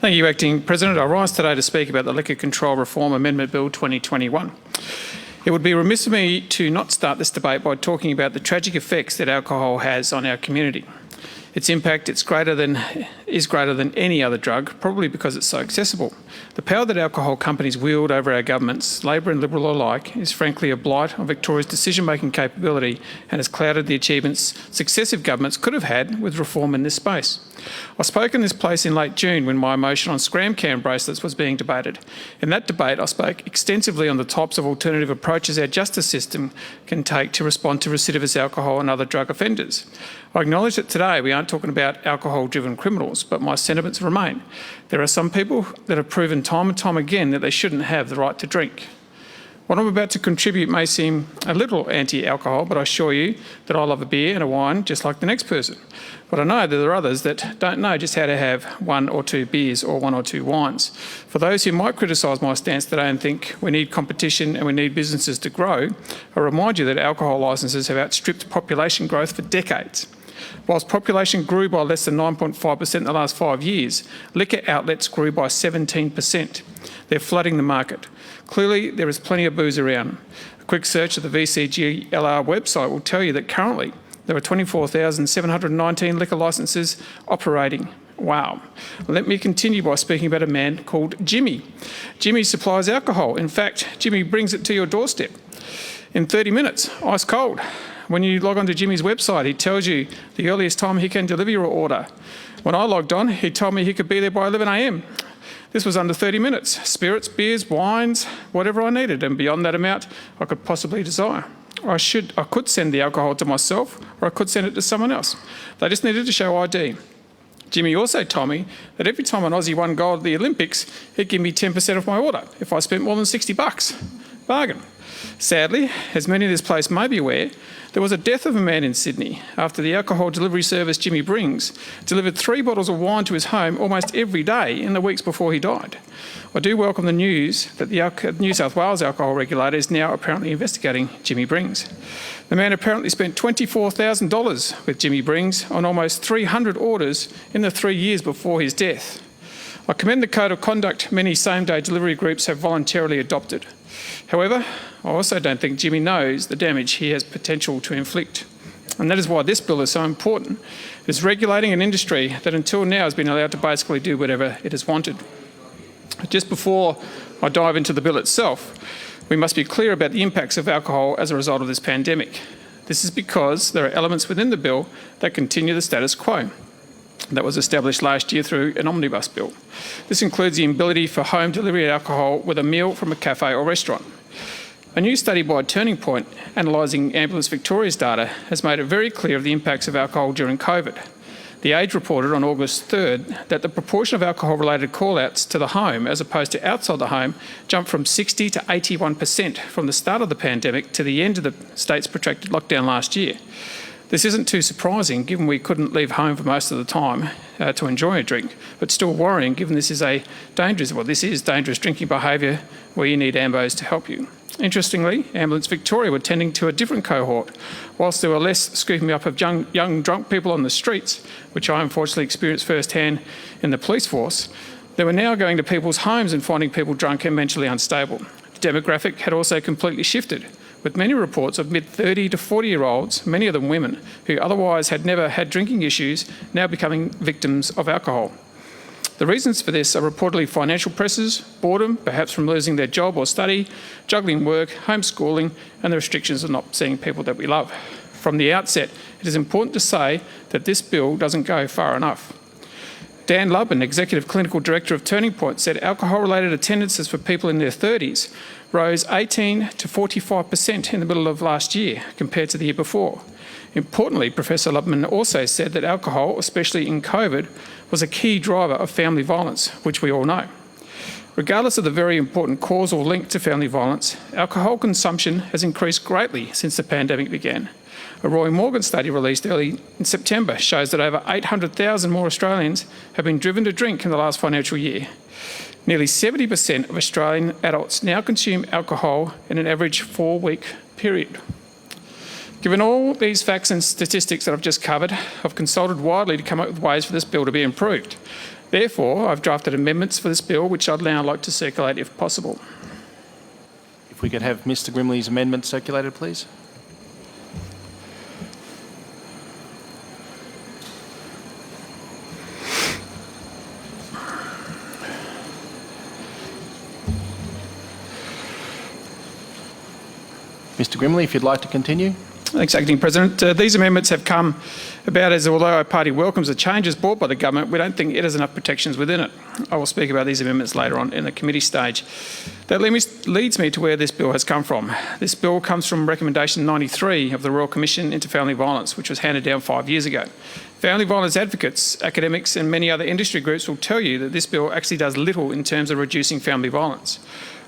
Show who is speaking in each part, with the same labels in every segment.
Speaker 1: Thank you, Acting President. I rise today to speak about the Liquor Control Reform Amendment Bill 2021. It would be remiss of me to not start this debate by talking about the tragic effects that alcohol has on our community. Its impact is greater than any other drug, probably because it's so accessible. The power that alcohol companies wield over our governments, Labor and Liberal alike, is frankly a blight on Victoria's decision-making capability and has clouded the achievements successive governments could have had with reform in this space. I spoke in this place in late June when my motion on scram can bracelets was being debated. In that debate, I spoke extensively on the types of alternative approaches our justice system can take to respond to recidivist alcohol and other drug offenders. I acknowledge that today we aren't talking about alcohol-driven criminals, but my sentiments remain. There are some people that have proven time and time again that they shouldn't have the right to drink. What I'm about to contribute may seem a little anti-alcohol, but I assure you that I love a beer and a wine just like the next person. But I know that there are others that don't know just how to have one or two beers or one or two wines. For those who might criticise my stance today and think we need competition and we need businesses to grow, I remind you that alcohol licences have outstripped population growth for decades. Whilst population grew by less than 9.5% in the last 5 years, liquor outlets grew by 17%. They're flooding the market. Clearly, there is plenty of booze around. A quick search of the VCGLR website will tell you that currently there are 24,719 liquor licences operating. Wow. Let me continue by speaking about a man called Jimmy. Jimmy supplies alcohol. In fact, Jimmy brings it to your doorstep in 30 minutes, ice cold. When you log onto Jimmy's website, he tells you the earliest time he can deliver your order. When I logged on, he told me he could be there by 11 a.m. This was under 30 minutes. Spirits, beers, wines, whatever I needed, and beyond that amount I could possibly desire. I could send the alcohol to myself, or I could send it to someone else. They just needed to show ID. Jimmy also told me that every time an Aussie won gold at the Olympics, he'd give me 10% off my order if I spent more than $60. Bargain. Sadly, as many of this place may be aware, there was a death of a man in Sydney after the alcohol delivery service Jimmy Brings delivered 3 bottles of wine to his home almost every day in the weeks before he died. I do welcome the news that the New South Wales alcohol regulator is now apparently investigating Jimmy Brings. The man apparently spent $24,000 with Jimmy Brings on almost 300 orders in the 3 years before his death. I commend the code of conduct many same-day delivery groups have voluntarily adopted. However, I also don't think Jimmy knows the damage he has potential to inflict. And that is why this bill is so important. It is regulating an industry that until now has been allowed to basically do whatever it has wanted. Just before I dive into the bill itself, we must be clear about the impacts of alcohol as a result of this pandemic. This is because there are elements within the bill that continue the status quo that was established last year through an omnibus bill. This includes the ability for home delivery of alcohol with a meal from a cafe or restaurant. A new study by Turning Point, analysing Ambulance Victoria's data, has made it very clear of the impacts of alcohol during COVID. The Age reported on August 3rd that the proportion of alcohol-related call-outs to the home as opposed to outside the home jumped from 60 to 81% from the start of the pandemic to the end of the state's protracted lockdown last year. This isn't too surprising given we couldn't leave home for most of the time to enjoy a drink, but still worrying given this is dangerous drinking behaviour where you need AMBOs to help you. Interestingly, Ambulance Victoria were tending to a different cohort. Whilst there were less scooping up of young drunk people on the streets, which I unfortunately experienced firsthand in the police force, they were now going to people's homes and finding people drunk and mentally unstable. The demographic had also completely shifted, with many reports of mid-30 to 40-year-olds, many of them women, who otherwise had never had drinking issues, now becoming victims of alcohol. The reasons for this are reportedly financial pressures, boredom, perhaps from losing their job or study, juggling work, homeschooling, and the restrictions of not seeing people that we love. From the outset, it is important to say that this bill doesn't go far enough. Dan Lubin, Executive Clinical Director of Turning Point, said alcohol-related attendances for people in their 30s rose 18 to 45% in the middle of last year compared to the year before. Importantly, Professor Lubman also said that alcohol, especially in COVID, was a key driver of family violence, which we all know. Regardless of the very important causal link to family violence, alcohol consumption has increased greatly since the pandemic began. A Roy Morgan study released early in September shows that over 800,000 more Australians have been driven to drink in the last financial year. Nearly 70% of Australian adults now consume alcohol in an average 4-week period. Given all these facts and statistics that I've just covered, I've consulted widely to come up with ways for this bill to be improved. Therefore, I've drafted amendments for this bill, which I'd now like to circulate if possible.
Speaker 2: If we could have Mr Grimley's amendment circulated, please. Mr Grimley, if you'd like to continue.
Speaker 1: Thanks, Acting President. These amendments have come about as although our party welcomes the changes brought by the government, we don't think it has enough protections within it. I will speak about these amendments later on in the committee stage. That leads me to where this bill has come from. This bill comes from Recommendation 93 of the Royal Commission into Family Violence, which was handed down 5 years ago. Family violence advocates, academics and many other industry groups will tell you that this bill actually does little in terms of reducing family violence.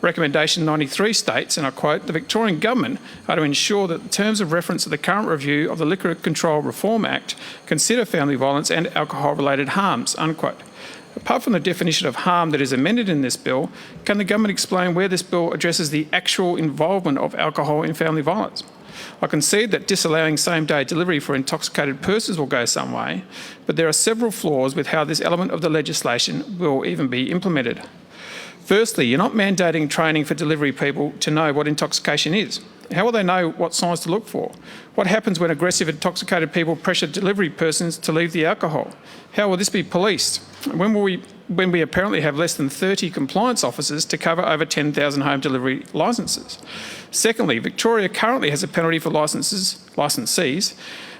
Speaker 1: Recommendation 93 states, and I quote, "The Victorian Government are to ensure that the terms of reference of the current review of the Liquor Control Reform Act consider family violence and alcohol-related harms," unquote. Apart from the definition of harm that is amended in this bill, can the government explain where this bill addresses the actual involvement of alcohol in family violence? I concede that disallowing same-day delivery for intoxicated persons will go some way, but there are several flaws with how this element of the legislation will even be implemented. Firstly, you're not mandating training for delivery people to know what intoxication is. How will they know what signs to look for? What happens when aggressive intoxicated people pressure delivery persons to leave the alcohol? How will this be policed? When we apparently have less than 30 compliance officers to cover over 10,000 home delivery licences? Secondly, Victoria currently has a penalty for licensees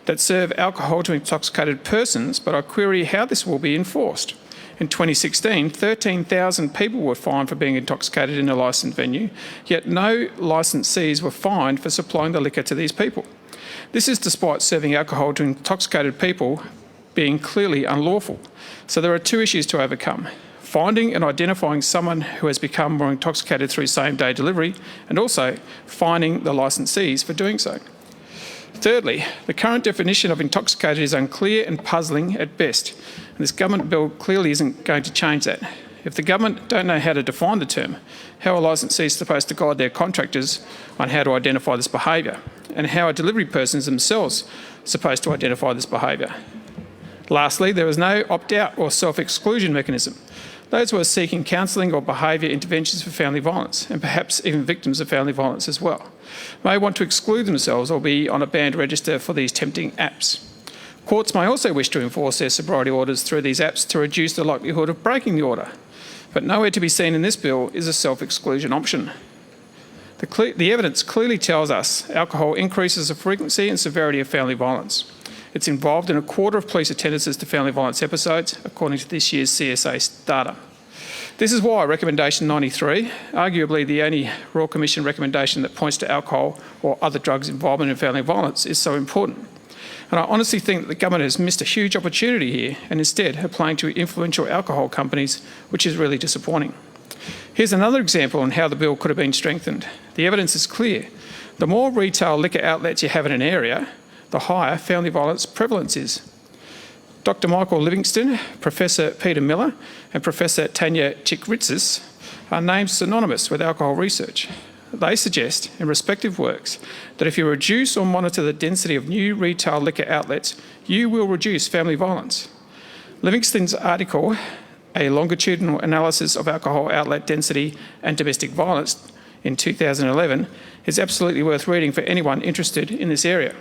Speaker 1: that serve alcohol to intoxicated persons, but I query how this will be enforced. In 2016, 13,000 people were fined for being intoxicated in a licensed venue, yet no licensees were fined for supplying the liquor to these people. This is despite serving alcohol to intoxicated people being clearly unlawful. So there are two issues to overcome: finding and identifying someone who has become more intoxicated through same-day delivery, and also fining the licensees for doing so. Thirdly, the current definition of intoxicated is unclear and puzzling at best, and this government bill clearly isn't going to change that. If the government don't know how to define the term, how are licensees supposed to guide their contractors on how to identify this behaviour? And how are delivery persons themselves supposed to identify this behaviour? Lastly, there is no opt-out or self-exclusion mechanism. Those who are seeking counselling or behaviour interventions for family violence, and perhaps even victims of family violence as well, may want to exclude themselves or be on a banned register for these tempting apps. Courts may also wish to enforce their sobriety orders through these apps to reduce the likelihood of breaking the order, but nowhere to be seen in this bill is a self-exclusion option. The evidence clearly tells us alcohol increases the frequency and severity of family violence. It's involved in a quarter of police attendances to family violence episodes, according to this year's CSA data. This is why Recommendation 93, arguably the only Royal Commission recommendation that points to alcohol or other drugs' involvement in family violence, is so important. And I honestly think that the government has missed a huge opportunity here and instead are playing to influential alcohol companies, which is really disappointing. Here's another example on how the bill could have been strengthened. The evidence is clear. The more retail liquor outlets you have in an area, the higher family violence prevalence is. Dr. Michael Livingston, Professor Peter Miller and Professor Tanya Chikritsis are names synonymous with alcohol research. They suggest in respective works that if you reduce or monitor the density of new retail liquor outlets, you will reduce family violence. Livingston's article, A Longitudinal Analysis of Alcohol Outlet Density and Domestic Violence in 2011, is absolutely worth reading for anyone interested in this area.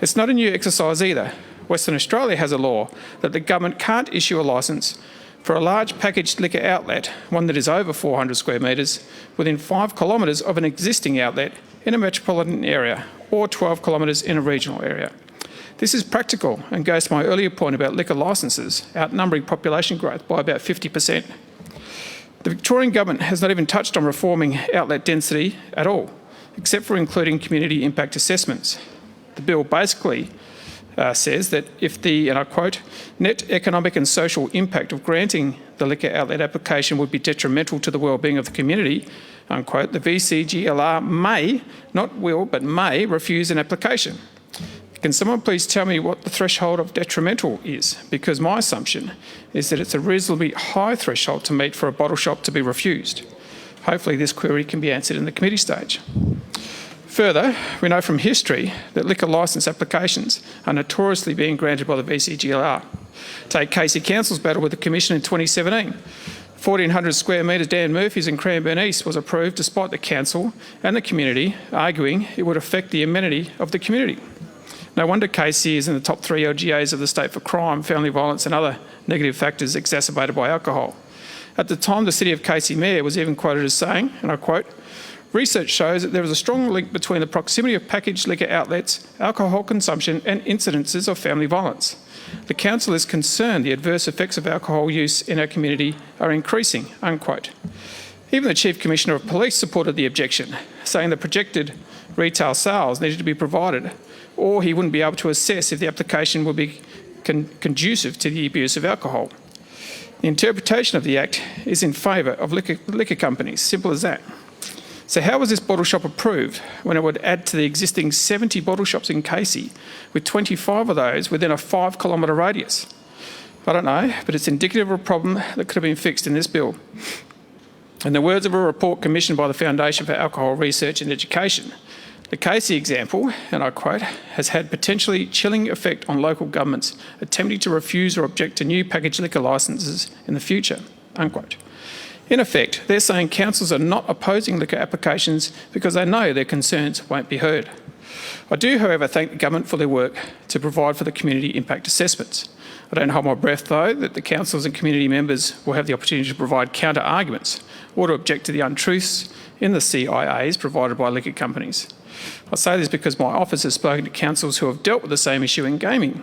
Speaker 1: It's not a new exercise either. Western Australia has a law that the government can't issue a licence for a large packaged liquor outlet, one that is over 400 square metres, within 5 kilometres of an existing outlet in a metropolitan area or 12 kilometres in a regional area. This is practical and goes to my earlier point about liquor licences outnumbering population growth by about 50%. The Victorian Government has not even touched on reforming outlet density at all, except for including community impact assessments. The bill basically says that if the, and I quote, net economic and social impact of granting the liquor outlet application would be detrimental to the wellbeing of the community, unquote, the VCGLR may, not will, but may refuse an application. Can someone please tell me what the threshold of detrimental is? Because my assumption is that it's a reasonably high threshold to meet for a bottle shop to be refused. Hopefully this query can be answered in the committee stage. Further, we know from history that liquor licence applications are notoriously being granted by the VCGLR. Take Casey Council's battle with the Commission in 2017. 1,400 square metres Dan Murphy's in Cranbourne East was approved despite the council and the community arguing it would affect the amenity of the community. No wonder Casey is in the top 3 LGAs of the state for crime, family violence and other negative factors exacerbated by alcohol. At the time, the City of Casey Mayor was even quoted as saying, and I quote, "Research shows that there is a strong link between the proximity of packaged liquor outlets, alcohol consumption and incidences of family violence. The council is concerned the adverse effects of alcohol use in our community are increasing," unquote. Even the Chief Commissioner of Police supported the objection, saying the projected retail sales needed to be provided, or he wouldn't be able to assess if the application would be conducive to the abuse of alcohol. The interpretation of the Act is in favour of liquor companies, simple as that. So how was this bottle shop approved when it would add to the existing 70 bottle shops in Casey, with 25 of those within a 5-kilometre radius? I don't know, but it's indicative of a problem that could have been fixed in this bill. In the words of a report commissioned by the Foundation for Alcohol Research and Education, the Casey example, and I quote, "has had potentially chilling effect on local governments attempting to refuse or object to new packaged liquor licences in the future," unquote. In effect, they're saying councils are not opposing liquor applications because they know their concerns won't be heard. I do, however, thank the government for their work to provide for the community impact assessments. I don't hold my breath, though, that the councils and community members will have the opportunity to provide counter-arguments or to object to the untruths in the CIAs provided by liquor companies. I say this because my office has spoken to councils who have dealt with the same issue in gaming.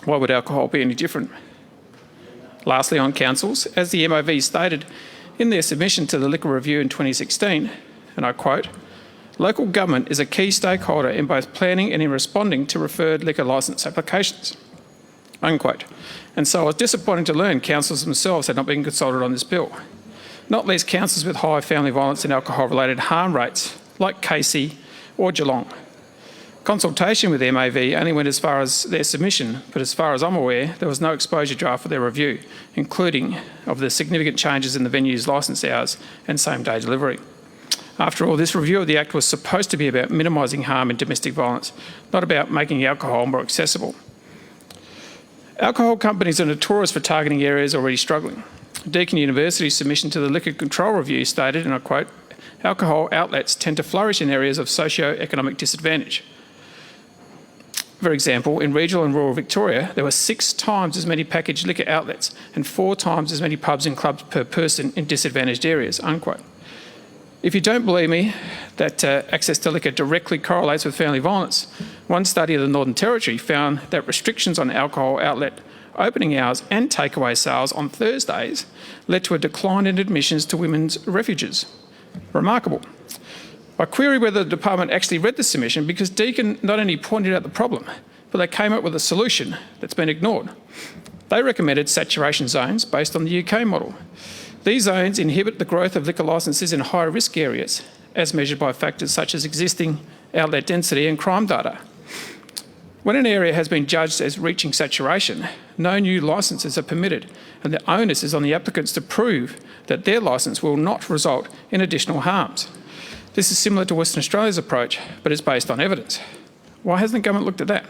Speaker 1: Why would alcohol be any different? Lastly, on councils, as the MOV stated in their submission to the Liquor Review in 2016, and I quote, "Local government is a key stakeholder in both planning and in responding to referred liquor licence applications," unquote. And so I was disappointed to learn councils themselves had not been consulted on this bill. Not least councils with high family violence and alcohol-related harm rates, like Casey or Geelong. Consultation with the MAV only went as far as their submission, but as far as I'm aware, there was no exposure draft for their review, including of the significant changes in the venue's licence hours and same-day delivery. After all, this review of the Act was supposed to be about minimising harm in domestic violence, not about making alcohol more accessible. Alcohol companies are notorious for targeting areas already struggling. Deakin University's submission to the Liquor Control Review stated, and I quote, "Alcohol outlets tend to flourish in areas of socio-economic disadvantage." For example, in regional and rural Victoria, there were 6 times as many packaged liquor outlets and 4 times as many pubs and clubs per person in disadvantaged areas, unquote. If you don't believe me that access to liquor directly correlates with family violence, one study of the Northern Territory found that restrictions on alcohol outlet opening hours and takeaway sales on Thursdays led to a decline in admissions to women's refuges. Remarkable. I query whether the department actually read the submission because Deakin not only pointed out the problem, but they came up with a solution that's been ignored. They recommended saturation zones based on the UK model. These zones inhibit the growth of liquor licences in high-risk areas, as measured by factors such as existing outlet density and crime data. When an area has been judged as reaching saturation, no new licences are permitted, and the onus is on the applicants to prove that their licence will not result in additional harms. This is similar to Western Australia's approach, but it's based on evidence. Why hasn't the government looked at that?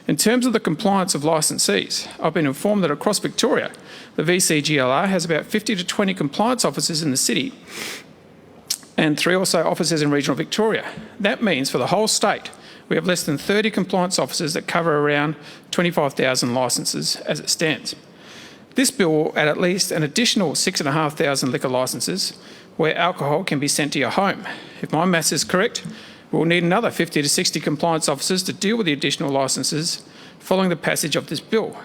Speaker 1: In terms of the compliance of licensees, I've been informed that across Victoria, the VCGLR has about 50 to 20 compliance officers in the city and 3 or so officers in regional Victoria. That means for the whole state, we have less than 30 compliance officers that cover around 25,000 licences as it stands. This bill will add at least an additional 6,500 liquor licences where alcohol can be sent to your home. If my maths is correct, we'll need another 50 to 60 compliance officers to deal with the additional licences following the passage of this bill.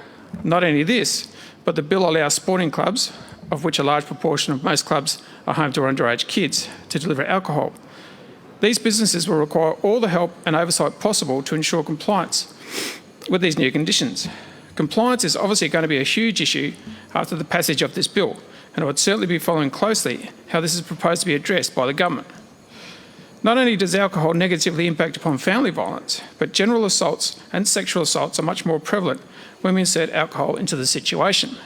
Speaker 1: Not only this, but the bill allows sporting clubs, of which a large proportion of most clubs are home to underage kids, to deliver alcohol. These businesses will require all the help and oversight possible to ensure compliance with these new conditions. Compliance is obviously going to be a huge issue after the passage of this bill, and I would certainly be following closely how this is proposed to be addressed by the government. Not only does alcohol negatively impact upon family violence, but general assaults and sexual assaults are much more prevalent when we insert alcohol into the situation.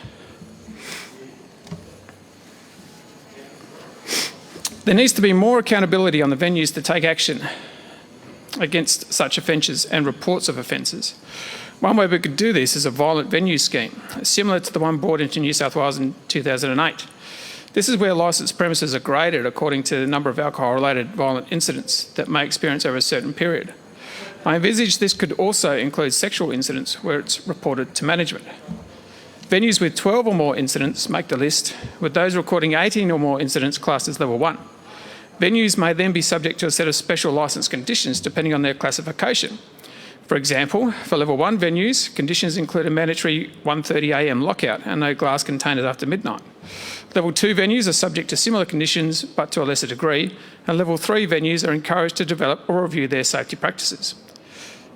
Speaker 1: There needs to be more accountability on the venues to take action against such offences and reports of offences. One way we could do this is a violent venue scheme, similar to the one brought into New South Wales in 2008. This is where licensed premises are graded according to the number of alcohol-related violent incidents that may experience over a certain period. I envisage this could also include sexual incidents where it's reported to management. Venues with 12 or more incidents make the list, with those recording 18 or more incidents classed as level 1. Venues may then be subject to a set of special licence conditions depending on their classification. For example, for level 1 venues, conditions include a mandatory 1:30 a.m. lockout and no glass containers after midnight. Level 2 venues are subject to similar conditions but to a lesser degree, and level 3 venues are encouraged to develop or review their safety practices.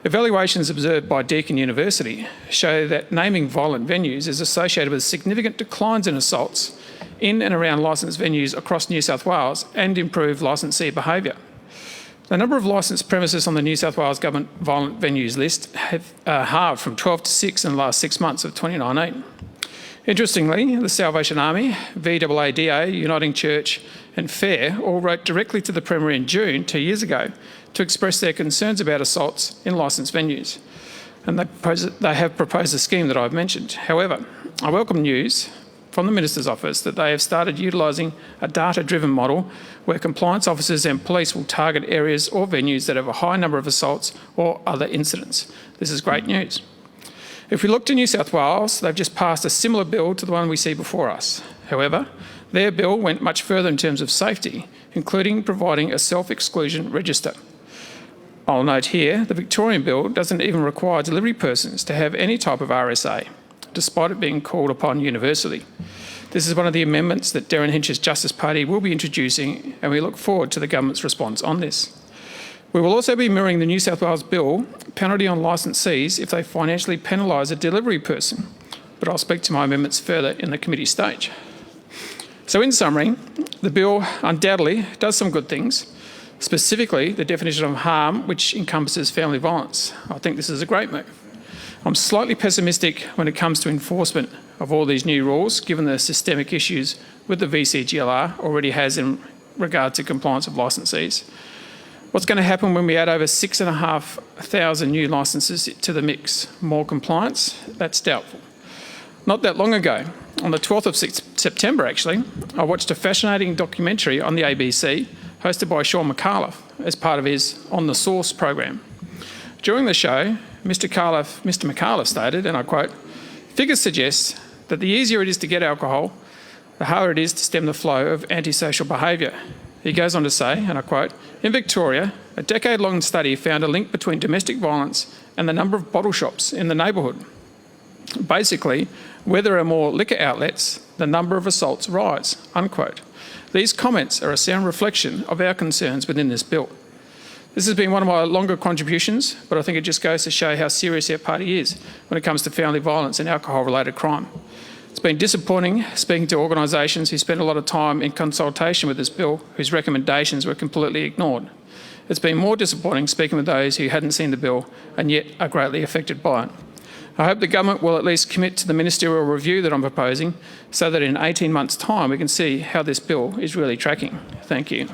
Speaker 1: Evaluations observed by Deakin University show that naming violent venues is associated with significant declines in assaults in and around licensed venues across New South Wales and improved licensee behaviour. The number of licensed premises on the New South Wales Government violent venues list have halved from 12 to 6 in the last 6 months of 2019. Interestingly, the Salvation Army, VAADA, Uniting Church and FAIR all wrote directly to the Premier in June 2 years ago to express their concerns about assaults in licensed venues. And they have proposed a scheme that I've mentioned. However, I welcome news from the Minister's Office that they have started utilising a data-driven model where compliance officers and police will target areas or venues that have a high number of assaults or other incidents. This is great news. If we look to New South Wales, they've just passed a similar bill to the one we see before us. However, their bill went much further in terms of safety, including providing a self-exclusion register. I'll note here, the Victorian bill doesn't even require delivery persons to have any type of RSA, despite it being called upon universally. This is one of the amendments that Darren Hinch's Justice Party will be introducing, and we look forward to the government's response on this. We will also be mirroring the New South Wales bill penalty on licensees if they financially penalise a delivery person, but I'll speak to my amendments further in the committee stage. So in summary, the bill undoubtedly does some good things, specifically the definition of harm, which encompasses family violence. I think this is a great move. I'm slightly pessimistic when it comes to enforcement of all these new rules, given the systemic issues with the VCGLR already has in regard to compliance of licensees. What's going to happen when we add over 6,500 new licences to the mix? More compliance? That's doubtful. Not that long ago, on the 12th of September actually, I watched a fascinating documentary on the ABC hosted by Sean McAuliffe as part of his On the Source program. During the show, Mr. McAuliffe stated, and I quote, "Figures suggest that the easier it is to get alcohol, the harder it is to stem the flow of antisocial behaviour." He goes on to say, and I quote, "In Victoria, a decade-long study found a link between domestic violence and the number of bottle shops in the neighbourhood. Basically, where there are more liquor outlets, the number of assaults rise," unquote. These comments are a sound reflection of our concerns within this bill. This has been one of my longer contributions, but I think it just goes to show how serious our party is when it comes to family violence and alcohol-related crime. It's been disappointing speaking to organisations who spent a lot of time in consultation with this bill, whose recommendations were completely ignored. It's been more disappointing speaking with those who hadn't seen the bill and yet are greatly affected by it. I hope the government will at least commit to the ministerial review that I'm proposing so that in 18 months' time we can see how this bill is really tracking. Thank you.